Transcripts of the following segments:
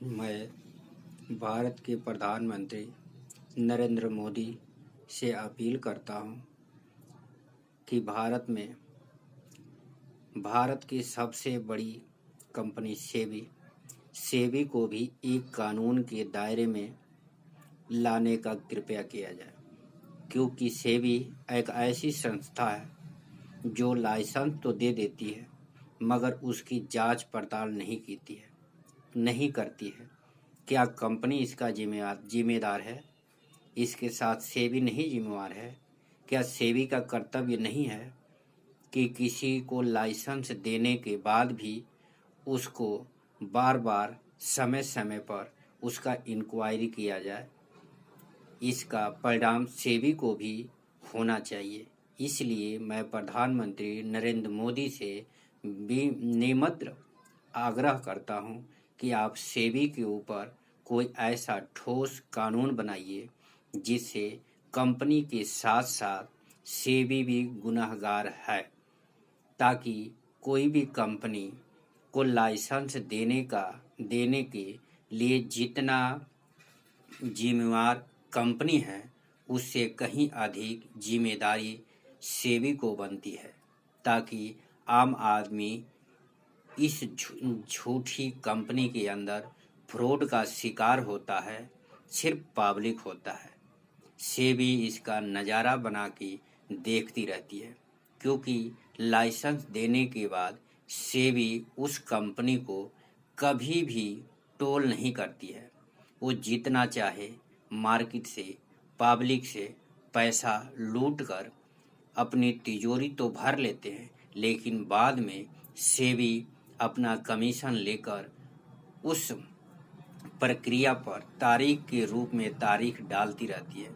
मैं भारत के प्रधानमंत्री नरेंद्र मोदी से अपील करता हूं कि भारत की सबसे बड़ी कंपनी सेबी को भी एक कानून के दायरे में लाने का कृपया किया जाए, क्योंकि सेबी एक ऐसी संस्था है जो लाइसेंस तो दे देती है मगर उसकी जांच पड़ताल नहीं करती है। क्या कंपनी इसका जिम्मेदार है? इसके साथ सेबी नहीं जिम्मेवार है? क्या सेबी का कर्तव्य नहीं है कि किसी को लाइसेंस देने के बाद भी उसको बार बार समय समय पर उसका इंक्वायरी किया जाए? इसका परिणाम सेबी को भी होना चाहिए। इसलिए मैं प्रधानमंत्री नरेंद्र मोदी से विनम्र आग्रह करता हूं कि आप सेबी के ऊपर कोई ऐसा ठोस कानून बनाइए जिससे कंपनी के साथ साथ सेबी भी गुनहगार है, ताकि कोई भी कंपनी को लाइसेंस देने के लिए जितना जिम्मेवार कंपनी है उससे कहीं अधिक जिम्मेदारी सेबी को बनती है, ताकि आम आदमी इस झूठी कंपनी के अंदर फ्रॉड का शिकार होता है, सिर्फ पब्लिक होता है। सेबी इसका नज़ारा बना के देखती रहती है, क्योंकि लाइसेंस देने के बाद सेबी उस कंपनी को कभी भी टोल नहीं करती है। वो जितना चाहे मार्केट से, पब्लिक से पैसा लूट कर अपनी तिजोरी तो भर लेते हैं, लेकिन बाद में सेबी अपना कमीशन लेकर उस प्रक्रिया पर तारीख के रूप में तारीख डालती रहती है।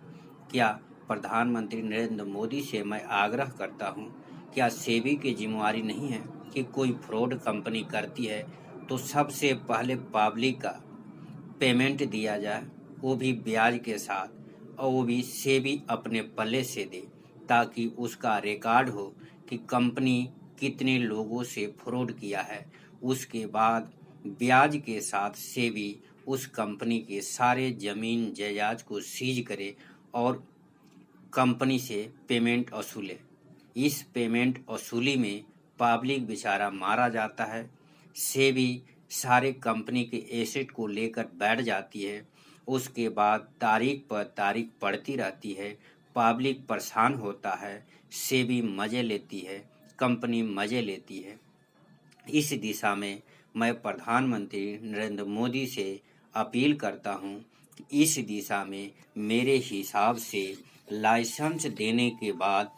क्या प्रधानमंत्री नरेंद्र मोदी से मैं आग्रह करता हूं, क्या सेबी की जिम्मेवारी नहीं है कि कोई फ्रॉड कंपनी करती है तो सबसे पहले पब्लिक का पेमेंट दिया जाए, वो भी ब्याज के साथ, और वो भी सेबी अपने पल्ले से दे, ताकि उसका रिकॉर्ड हो कि कंपनी कितने लोगों से फ्रॉड किया है। उसके बाद ब्याज के साथ सेबी उस कंपनी के सारे जमीन जायदाद को सीज करे और कंपनी से पेमेंट वसूले। इस पेमेंट वसूली में पब्लिक बेचारा मारा जाता है। सेबी सारे कंपनी के एसेट को लेकर बैठ जाती है। उसके बाद तारीख पर तारीख पड़ती रहती है, पब्लिक परेशान होता है, सेबी मजे लेती है, कंपनी मजे लेती है। इस दिशा में मैं प्रधानमंत्री नरेंद्र मोदी से अपील करता हूं कि इस दिशा में मेरे हिसाब से लाइसेंस देने के बाद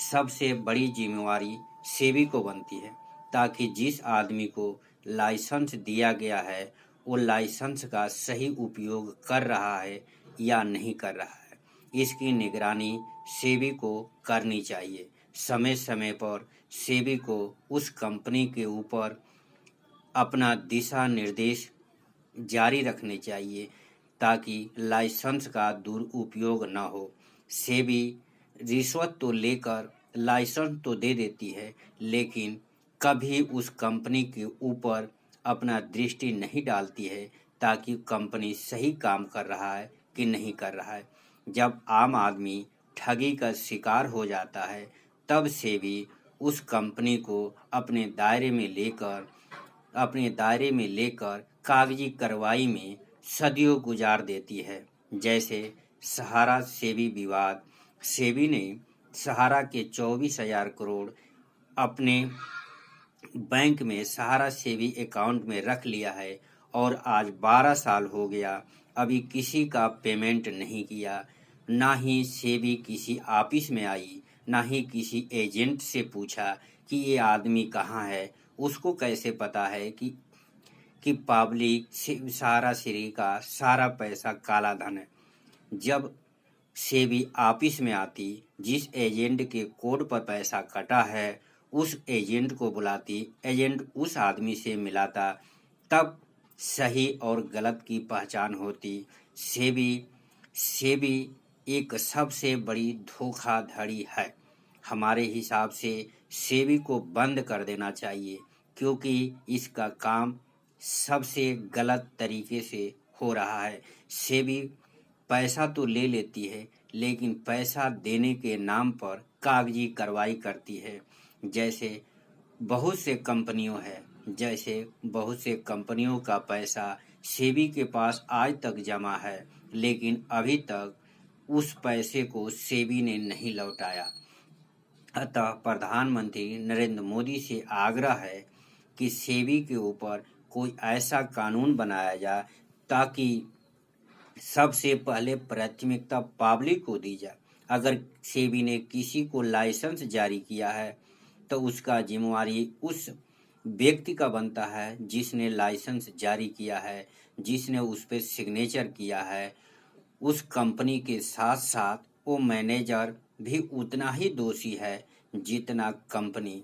सबसे बड़ी जिम्मेवारी सेबी को बनती है, ताकि जिस आदमी को लाइसेंस दिया गया है वो लाइसेंस का सही उपयोग कर रहा है या नहीं कर रहा है, इसकी निगरानी सेबी को करनी चाहिए। समय समय पर सेबी को उस कंपनी के ऊपर अपना दिशा निर्देश जारी रखने चाहिए, ताकि लाइसेंस का दुरुपयोग न हो। सेबी रिश्वत तो लेकर लाइसेंस तो दे देती है, लेकिन कभी उस कंपनी के ऊपर अपना दृष्टि नहीं डालती है, ताकि कंपनी सही काम कर रहा है कि नहीं कर रहा है। जब आम आदमी ठगी का शिकार हो जाता है, तब सेबी उस कंपनी को अपने दायरे में लेकर कागजी कार्रवाई में सदियों गुजार देती है। जैसे सहारा सेबी विवाद, सेबी ने सहारा के 24,000 करोड़ अपने बैंक में सहारा सेबी अकाउंट में रख लिया है, और आज 12 साल हो गया, अभी किसी का पेमेंट नहीं किया। ना ही सेबी किसी ऑफिस में आई, ना ही किसी एजेंट से पूछा कि ये आदमी कहाँ है। उसको कैसे पता है कि पब्लिक सहारा सेबी का सारा पैसा काला धन है। जब सेबी ऑफिस में आती, जिस एजेंट के कोड पर पैसा कटा है उस एजेंट को बुलाती, एजेंट उस आदमी से मिलाता, तब सही और गलत की पहचान होती। सेबी एक सबसे बड़ी धोखाधड़ी है। हमारे हिसाब से सेबी को बंद कर देना चाहिए, क्योंकि इसका काम सबसे गलत तरीके से हो रहा है। सेबी पैसा तो ले लेती है, लेकिन पैसा देने के नाम पर कागजी कार्रवाई करती है। जैसे बहुत से कंपनियों का पैसा सेबी के पास आज तक जमा है, लेकिन अभी तक उस पैसे को सेबी ने नहीं लौटाया। अतः प्रधानमंत्री नरेंद्र मोदी से आग्रह है कि सेबी के ऊपर कोई ऐसा कानून बनाया जाए ताकि सबसे पहले प्राथमिकता पब्लिक को दी जाए। अगर सेबी ने किसी को लाइसेंस जारी किया है तो उसका जिम्मेवारी उस व्यक्ति का बनता है जिसने लाइसेंस जारी किया है, जिसने उस पर सिग्नेचर किया है। उस कंपनी के साथ साथ वो मैनेजर भी उतना ही दोषी है जितना कंपनी।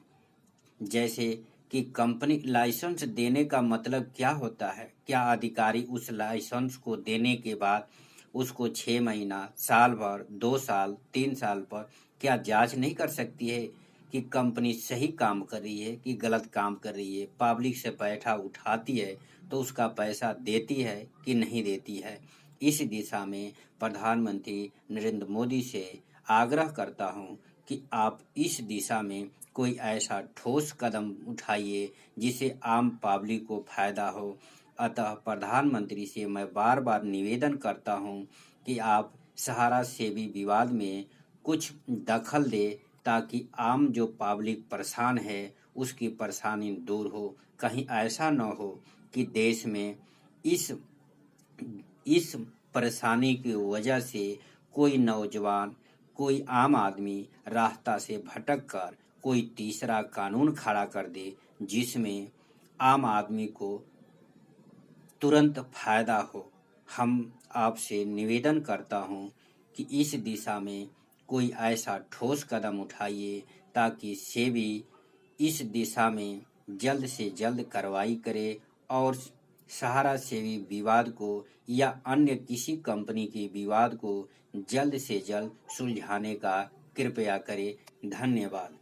जैसे कि कंपनी लाइसेंस देने का मतलब क्या होता है? क्या अधिकारी उस लाइसेंस को देने के बाद उसको 6 महीना, साल भर, 2 साल, 3 साल पर क्या जांच नहीं कर सकती है कि कंपनी सही काम कर रही है कि गलत काम कर रही है? पब्लिक से पैसा उठाती है तो उसका पैसा देती है कि नहीं देती है? इस दिशा में प्रधानमंत्री नरेंद्र मोदी से आग्रह करता हूं कि आप इस दिशा में कोई ऐसा ठोस कदम उठाइए जिससे आम पब्लिक को फायदा हो। अतः प्रधानमंत्री से मैं बार बार निवेदन करता हूं कि आप सहारा सेबी विवाद में कुछ दखल दे ताकि आम जो पब्लिक परेशान है उसकी परेशानी दूर हो। कहीं ऐसा न हो कि देश में इस परेशानी की वजह से कोई नौजवान, कोई आम आदमी रास्ता से भटक कर कोई तीसरा कानून खड़ा कर दे जिसमें आम आदमी को तुरंत फायदा हो। हम आपसे निवेदन करता हूं कि इस दिशा में कोई ऐसा ठोस कदम उठाइए ताकि सेबी इस दिशा में जल्द से जल्द कार्रवाई करे और सहारा सेबी विवाद को या अन्य किसी कंपनी के विवाद को जल्द से जल्द सुलझाने का कृपया करें। धन्यवाद।